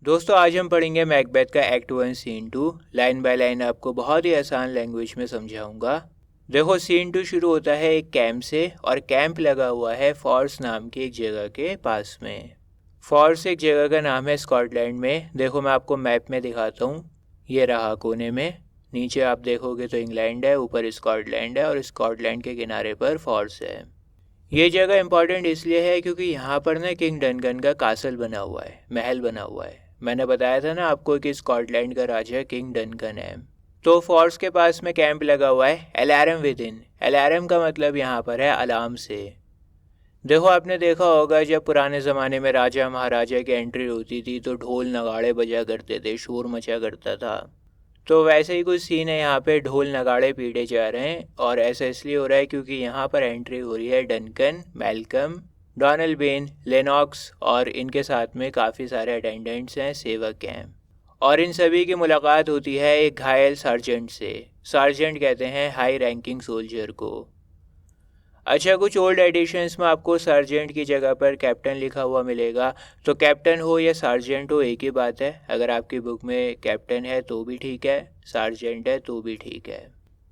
दोस्तों आज हम पढ़ेंगे मैकबेथ का act 1 scene 2। Line by line आपको बहुत ही आसान लैंग्वेज में समझाऊंगा। देखो सीन 2 शुरू होता है एक कैंप से और कैंप लगा हुआ है फॉर्स नाम की एक जगह के पास में। फॉर्स एक जगह का नाम है स्कॉटलैंड में। देखो मैं आपको मैप में दिखाता हूँ, ये रहा कोने में। नीचे आप देखोगे तो इंग्लैंड है, ऊपर स्कॉटलैंड है और स्कॉटलैंड के किनारे पर फॉर्स है। ये जगह इंपॉर्टेंट इसलिए है क्योंकि यहाँ पर ना किंग डनकन का कासल बना हुआ है, महल बना हुआ है। मैंने बताया था ना आपको कि स्कॉटलैंड का राजा किंग डनकन है। तो फोर्ट्स के पास में कैंप लगा हुआ है अलार्म विद इन। अलार्म का मतलब यहाँ पर है अलार्म से। देखो आपने देखा होगा जब पुराने ज़माने में राजा महाराजा की एंट्री होती थी तो ढोल नगाड़े बजा करते थे, शोर मचा करता था। तो वैसे ही कुछ सीन है, यहाँ पे ढोल नगाड़े पीटे जा रहे हैं और ऐसा इसलिए हो रहा है क्योंकि यहाँ पर एंट्री हो रही है Duncan, Malcolm, Donald Ben, Lennox और इनके साथ में काफ़ी सारे अटेंडेंट्स हैं, सेवक हैं। और इन सभी की मुलाकात होती है एक घायल सार्जेंट से। सार्जेंट कहते हैं हाई रैंकिंग सोल्जर को। अच्छा, कुछ ओल्ड एडिशंस में आपको सार्जेंट की जगह पर कैप्टन लिखा हुआ मिलेगा। तो कैप्टन हो या सार्जेंट हो एक ही बात है। अगर आपकी बुक में कैप्टन है तो भी ठीक है, सार्जेंट है तो भी ठीक है।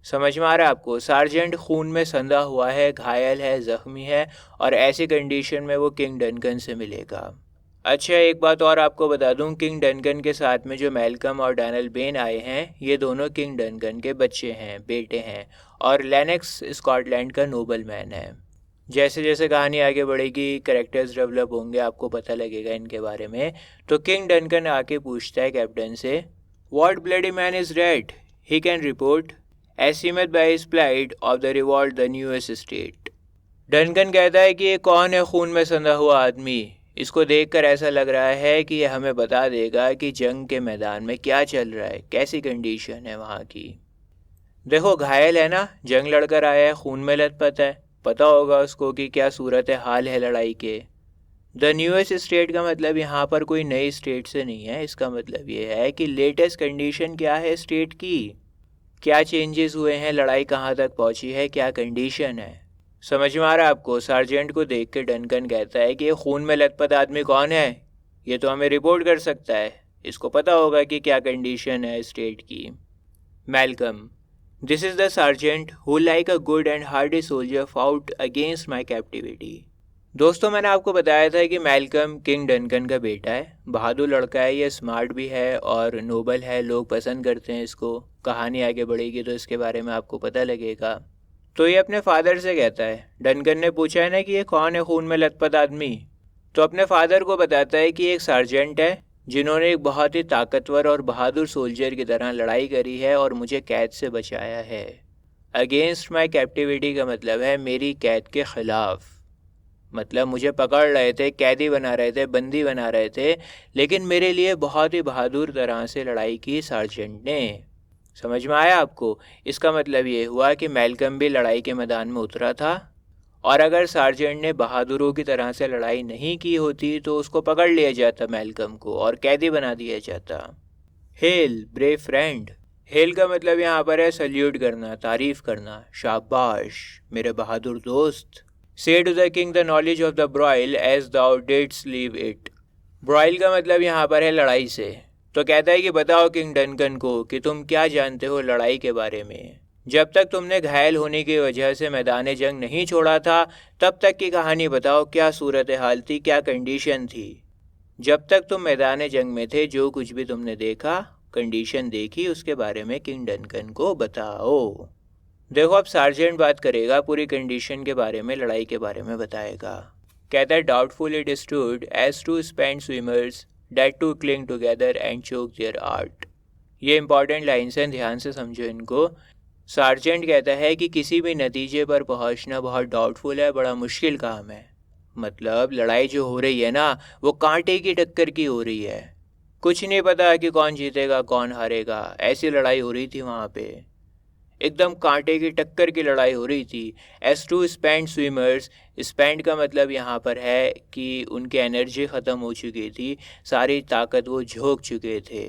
समझ में आ रहा है आपको? सार्जेंट खून में संधा हुआ है, घायल है, जख्मी है और ऐसी कंडीशन में वो किंग डनकन से मिलेगा। अच्छा, एक बात और आपको बता दूं, किंग डनकन के साथ में जो मैल्कम और डोनाल्ड बेन आए हैं ये दोनों किंग डनकन के बच्चे हैं, बेटे हैं। और लेनक्स स्कॉटलैंड का नोबल मैन है। जैसे जैसे कहानी आगे बढ़ेगी कैरेक्टर्स डेवलप होंगे, आपको पता लगेगा इनके बारे में। तो किंग डनकन आके पूछता है कैप्टन से, what bloody man is red, he can report estimate by his plight of the revolt the newest state. Duncan कहता है कि ये कौन है खून में संधा हुआ आदमी। इसको देखकर ऐसा लग रहा है कि ये हमें बता देगा कि जंग के मैदान में क्या चल रहा है, कैसी कंडीशन है वहाँ की। देखो घायल है ना, जंग लड़कर आया है, खून में लथपथ है, पता होगा उसको कि क्या सूरत हाल है लड़ाई के। द न्यूएस्ट स्टेट का मतलब यहाँ पर कोई नई स्टेट से नहीं है। इसका मतलब ये है कि लेटेस्ट कंडीशन क्या है स्टेट की, क्या चेंजेस हुए हैं, लड़ाई कहाँ तक पहुँची है, क्या कंडीशन है। समझ में आ रहा है आपको? सार्जेंट को देख के डनकन कहता है कि ये खून में लथपथ आदमी कौन है, ये तो हमें रिपोर्ट कर सकता है, इसको पता होगा कि क्या कंडीशन है स्टेट की। Malcolm, this is the sergeant who like a good and Hardy soldier fought against my captivity. दोस्तों मैंने आपको बताया था कि मैल्कम किंग डनकन का बेटा है, बहादुर लड़का है, ये स्मार्ट भी है और नोबल है, लोग पसंद करते हैं इसको। कहानी आगे बढ़ेगी तो इसके बारे में आपको पता लगेगा। तो ये अपने फादर से कहता है, डनकन ने पूछा है ना कि ये कौन है खून में लथपथ आदमी, तो अपने फादर को बताता है कि एक सार्जेंट है जिन्होंने एक बहुत ही ताकतवर और बहादुर सोल्जर की तरह लड़ाई करी है और मुझे कैद से बचाया है। अगेंस्ट माई कैप्टिविटी का मतलब है मेरी कैद के ख़िलाफ़, मतलब मुझे पकड़ रहे थे, कैदी बना रहे थे, बंदी बना रहे थे, लेकिन मेरे लिए बहुत ही बहादुर तरह से लड़ाई की सार्जेंट ने। समझ में आया आपको? इसका मतलब ये हुआ कि मैल्कम भी लड़ाई के मैदान में उतरा था और अगर सार्जेंट ने बहादुरों की तरह से लड़ाई नहीं की होती तो उसको पकड़ लिया जाता मैल्कम को और कैदी बना दिया जाता। हेल ब्रेव फ्रेंड, हेल का मतलब यहाँ पर है सल्यूट करना, तारीफ करना, शाबाश मेरे बहादुर दोस्त। Say to the king the knowledge of the broil as thou didst leave it. Broil का मतलब यहाँ पर है लड़ाई से। तो कहता है कि बताओ किंग डनकन को कि तुम क्या जानते हो लड़ाई के बारे में। जब तक तुमने घायल होने की वजह से मैदान जंग नहीं छोड़ा था तब तक की कहानी बताओ, क्या सूरत हाल थी, क्या कंडीशन थी। जब तक तुम मैदान जंग में थे जो कुछ भी तुमने देखा, कंडीशन देखी, उसके बारे में किंग डनकन को बताओ। देखो अब सार्जेंट बात करेगा, पूरी कंडीशन के बारे में, लड़ाई के बारे में बताएगा। कहता है doubtful it stood as two spent swimmers that do cling together and choke their art. ये इंपॉर्टेंट लाइन्स हैं, ध्यान से समझो इनको। सार्जेंट कहता है कि किसी भी नतीजे पर पहुंचना बहुत डाउटफुल है, बड़ा मुश्किल काम है। मतलब लड़ाई जो हो रही है ना वो कांटे की टक्कर की हो रही है, कुछ नहीं पता कि कौन जीतेगा कौन हारेगा। ऐसी लड़ाई हो रही थी वहाँ पे, एकदम कांटे की टक्कर की लड़ाई हो रही थी। As two spent swimmers, spent का मतलब यहाँ पर है कि उनकी एनर्जी ख़त्म हो चुकी थी, सारी ताकत वो झोंक चुके थे,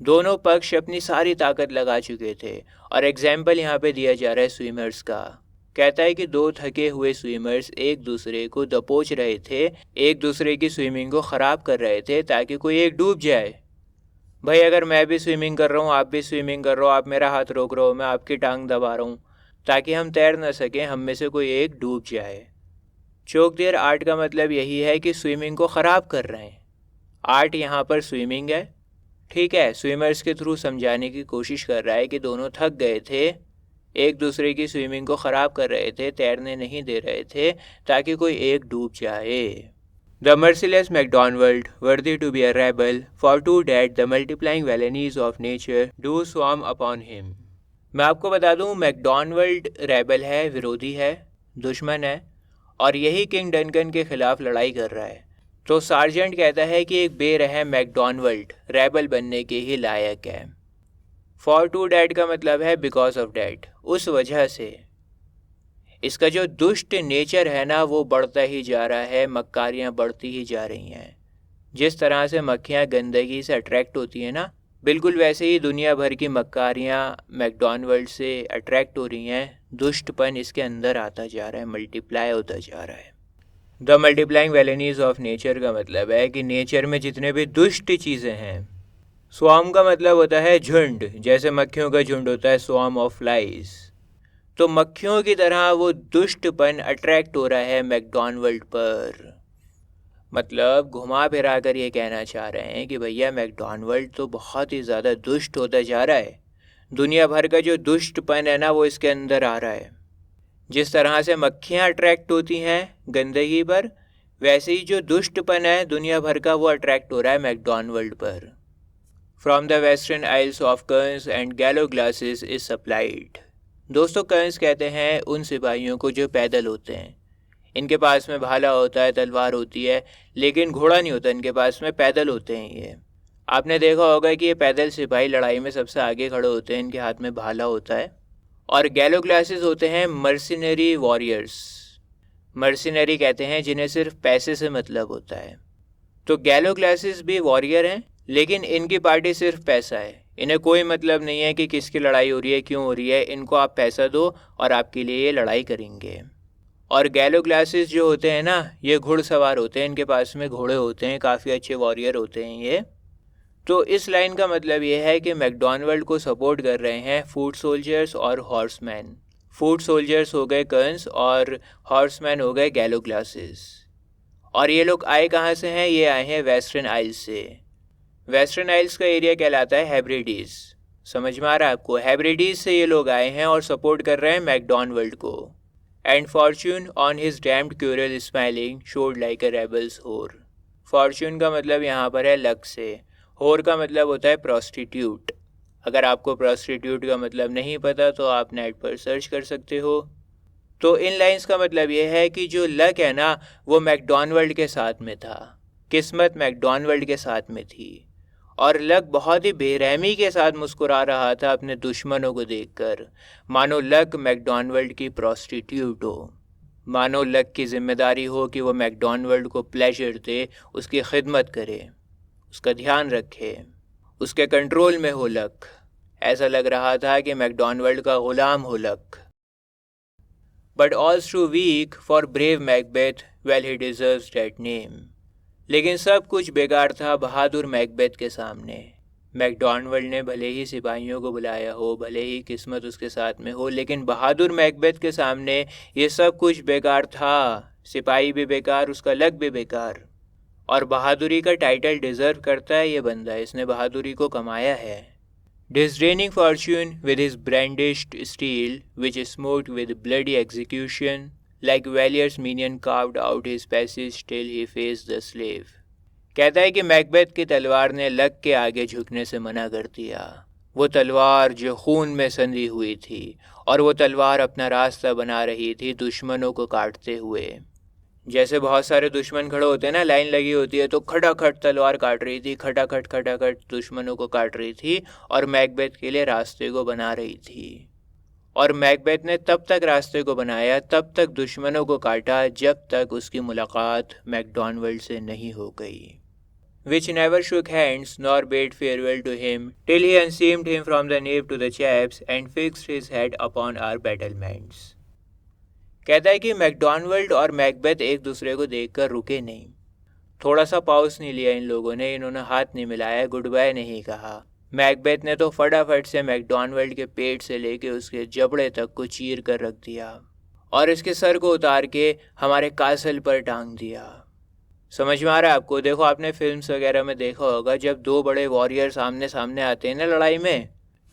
दोनों पक्ष अपनी सारी ताकत लगा चुके थे। और एग्जाम्पल यहाँ पे दिया जा रहा है स्विमर्स का। कहता है कि दो थके हुए स्विमर्स एक दूसरे को दबोच रहे थे, एक दूसरे की स्विमिंग को ख़राब कर रहे थे ताकि कोई एक डूब जाए। भाई अगर मैं भी स्विमिंग कर रहा हूँ, आप भी स्विमिंग कर रहे हो, आप मेरा हाथ रोक रहे हो, मैं आपकी टांग दबा रहा हूँ ताकि हम तैर ना सकें, हम में से कोई एक डूब जाए। चोक देयर आर्ट का मतलब यही है कि स्विमिंग को ख़राब कर रहे हैं। आर्ट यहाँ पर स्विमिंग है, ठीक है। स्विमर्स के थ्रू समझाने की कोशिश कर रहा है कि दोनों थक गए थे, एक दूसरे की स्विमिंग को ख़राब कर रहे थे, तैरने नहीं दे रहे थे ताकि कोई एक डूब जाए। The merciless MacDonald, worthy to be a rebel, for to that the multiplying villainies of nature do swarm upon him. मैं आपको बता दूं, मैकडॉनल्ड रेबल है, विरोधी है, दुश्मन है, और यही किंग डनकन के खिलाफ लड़ाई कर रहा है। तो सार्जेंट कहता है कि एक बेरहम मैकडॉनल्ड रेबल बनने के ही लायक है। फॉर टू डैट का मतलब है बिकॉज ऑफ डैट, उस वजह से। इसका जो दुष्ट नेचर है ना वो बढ़ता ही जा रहा है, मक्कारियाँ बढ़ती ही जा रही हैं। जिस तरह से मक्खियाँ गंदगी से अट्रैक्ट होती हैं ना, बिल्कुल वैसे ही दुनिया भर की मक्कारियाँ मैकडॉनल्ड से अट्रैक्ट हो रही हैं। दुष्टपन इसके अंदर आता जा रहा है, मल्टीप्लाई होता जा रहा है। द मल्टीप्लाइंग वेलेनीज ऑफ नेचर का मतलब है कि नेचर में जितने भी दुष्ट चीज़ें हैं। स्वार्म का मतलब होता है झुंड, जैसे मक्खियों का झुंड होता है, स्वार्म ऑफ फ्लाइज। तो मक्खियों की तरह वो दुष्टपन अट्रैक्ट हो रहा है मैकडॉनल्ड पर। मतलब घुमा फिरा कर ये कहना चाह रहे हैं कि भैया मैकडॉनल्ड तो बहुत ही ज़्यादा दुष्ट होता जा रहा है। दुनिया भर का जो दुष्टपन है ना वो इसके अंदर आ रहा है। जिस तरह से मक्खियाँ अट्रैक्ट होती हैं गंदगी पर, वैसे ही जो दुष्टपन है दुनिया भर का वो अट्रैक्ट हो रहा है मैकडॉनल्ड पर। From the western isles of kerns and gallowglasses is supplied. दोस्तों कर्न्स कहते हैं उन सिपाहियों को जो पैदल होते हैं। इनके पास में भाला होता है, तलवार होती है, लेकिन घोड़ा नहीं होता इनके पास में, पैदल होते हैं ये। आपने देखा होगा कि ये पैदल सिपाही लड़ाई में सबसे आगे खड़े होते हैं, इनके हाथ में भाला होता है। और गैलो ग्लासेस होते हैं मर्सिनरी वॉरियर्स। मर्सिनरी कहते हैं जिन्हें सिर्फ पैसे से मतलब होता है। तो गैलो ग्लासेस भी वॉरियर हैं, लेकिन इनकी पार्टी सिर्फ पैसा है। इन्हें कोई मतलब नहीं है कि किसकी लड़ाई हो रही है, क्यों हो रही है। इनको आप पैसा दो और आपके लिए ये लड़ाई करेंगे। और गैलो ग्लासेस जो होते हैं ना, ये घुड़सवार होते हैं, इनके पास में घोड़े होते हैं, काफ़ी अच्छे वॉरियर होते हैं ये। तो इस लाइन का मतलब ये है कि मैकडॉनल्ड को सपोर्ट कर रहे हैं फूड सोल्जर्स और हॉर्समैन। फूड सोल्जर्स हो गए कर्न्स और हॉर्समैन हो गए गैलो ग्लासेस। और ये लोग आए कहाँ से हैं? ये आए हैं वेस्टर्न आइल्स से। वेस्टर्न आइल्स का एरिया कहलाता है हेब्रिडीज। समझ में आ रहा है आपको? हेब्रिडीज से ये लोग आए हैं और सपोर्ट कर रहे हैं मैकडॉनल्ड को। And fortune on his damned quarrel smiling showed like a rebel's whore. Fortune का मतलब यहाँ पर है लक से, होर का मतलब होता है प्रोस्टिट्यूट। अगर आपको प्रोस्टिट्यूट का मतलब नहीं पता तो आप नेट पर सर्च कर सकते हो। तो इन लाइंस का मतलब ये है कि जो लक है ना वो मैकडॉनल्ड के साथ में था, किस्मत मैकडॉनल्ड के साथ में थी। और लक बहुत ही बेरहमी के साथ मुस्कुरा रहा था अपने दुश्मनों को देखकर, मानो लक मैकडॉनल्ड की प्रोस्टिट्यूट हो। मानो लक की जिम्मेदारी हो कि वो मैकडॉनल्ड को प्लेजर दे, उसकी खिदमत करे, उसका ध्यान रखे, उसके कंट्रोल में हो लक। ऐसा लग रहा था कि मैकडॉनल्ड का गुलाम हो लक। But all's too weak for brave Macbeth, well he deserves that name. लेकिन सब कुछ बेकार था बहादुर मैकबेथ के सामने। मैकडॉनल्ड ने भले ही सिपाहियों को बुलाया हो, भले ही किस्मत उसके साथ में हो, लेकिन बहादुर मैकबेथ के सामने ये सब कुछ बेकार था। सिपाही भी बेकार, उसका लक भी बेकार। और बहादुरी का टाइटल डिज़र्व करता है ये बंदा, इसने बहादुरी को कमाया है। Disdaining fortune with his brandished steel, which smoked with bloody execution, like Valier's minion carved out his passage till he faced the slave. कहता है कि मैकबेथ की तलवार ने लक के आगे झुकने से मना कर दिया। वो तलवार जो खून में संधी हुई थी, और वो तलवार अपना रास्ता बना रही थी दुश्मनों को काटते हुए। जैसे बहुत सारे दुश्मन खड़े होते हैं ना, लाइन लगी होती है, तो खटाखट तलवार काट रही थी, खटाखट दुश्मनों को काट रही थी और मैकबेथ के लिए रास्ते को बना रही थी। और मैकबेथ ने तब तक रास्ते को बनाया, तब तक दुश्मनों को काटा, जब तक उसकी मुलाकात मैकडॉनल्ड से नहीं हो गई। Which never shook hands nor bade farewell to him till he unseamed him from the nave to the chaps and fixed his head upon our battlements. कहता है कि मैकडॉनल्ड और मैकबेथ एक दूसरे को देखकर रुके नहीं। थोड़ा सा पॉज नहीं लिया इन लोगों ने, इन्होंने हाथ नहीं मिलाया, गुड बाय नहीं कहा। मैकबेथ ने तो फटाफट से मैकडॉनल्ड के पेट से लेके उसके जबड़े तक को चीर कर रख दिया और इसके सर को उतार के हमारे कासल पर टांग दिया। समझ में आ रहा है आपको? देखो, आपने फिल्म्स वगैरह में देखा होगा, जब दो बड़े वॉरियर सामने सामने आते हैं ना लड़ाई में,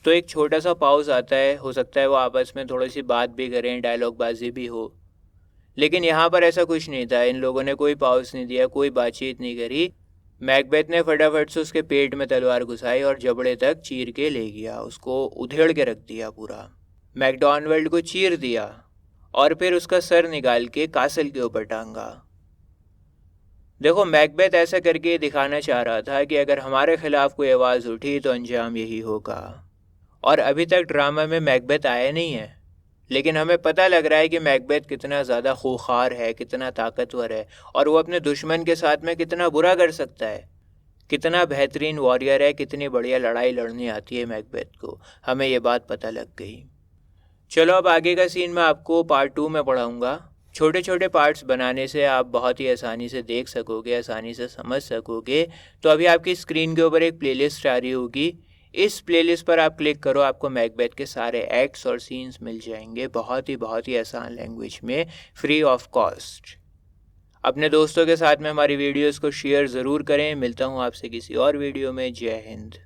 तो एक छोटा सा पॉज आता है, हो सकता है वो आपस में थोड़ी सी बात भी करें, डायलॉग बाजी भी हो। लेकिन यहाँ पर ऐसा कुछ नहीं था, इन लोगों ने कोई पॉज नहीं दिया, कोई बातचीत नहीं करी। मैकबेथ ने फटाफट से उसके पेट में तलवार घुसाई और जबड़े तक चीर के ले गया, उसको उधेड़ के रख दिया पूरा। मैकडॉनल्ड को चीर दिया और फिर उसका सर निकाल के कासल के ऊपर टांगा। देखो, मैकबेथ ऐसा करके दिखाना चाह रहा था कि अगर हमारे खिलाफ कोई आवाज़ उठी तो अंजाम यही होगा। और अभी तक ड्रामा में मैकबेथ आया नहीं है, लेकिन हमें पता लग रहा है कि मैकबेथ कितना ज़्यादा खूंखार है, कितना ताकतवर है और वो अपने दुश्मन के साथ में कितना बुरा कर सकता है, कितना बेहतरीन वॉरियर है, कितनी बढ़िया लड़ाई लड़नी आती है मैकबेथ को। हमें ये बात पता लग गई। चलो, अब आगे का सीन मैं आपको पार्ट 2 में पढ़ाऊँगा। छोटे छोटे पार्ट्स बनाने से आप बहुत ही आसानी से देख सकोगे, आसानी से समझ सकोगे। तो अभी आपकी स्क्रीन के ऊपर एक प्लेलिस्ट आ रही होगी, इस प्लेलिस्ट पर आप क्लिक करो, आपको मैकबेथ के सारे एक्ट्स और सीन्स मिल जाएंगे बहुत ही आसान लैंग्वेज में, फ्री ऑफ कॉस्ट। अपने दोस्तों के साथ में हमारी वीडियोस को शेयर ज़रूर करें। मिलता हूँ आपसे किसी और वीडियो में। जय हिंद।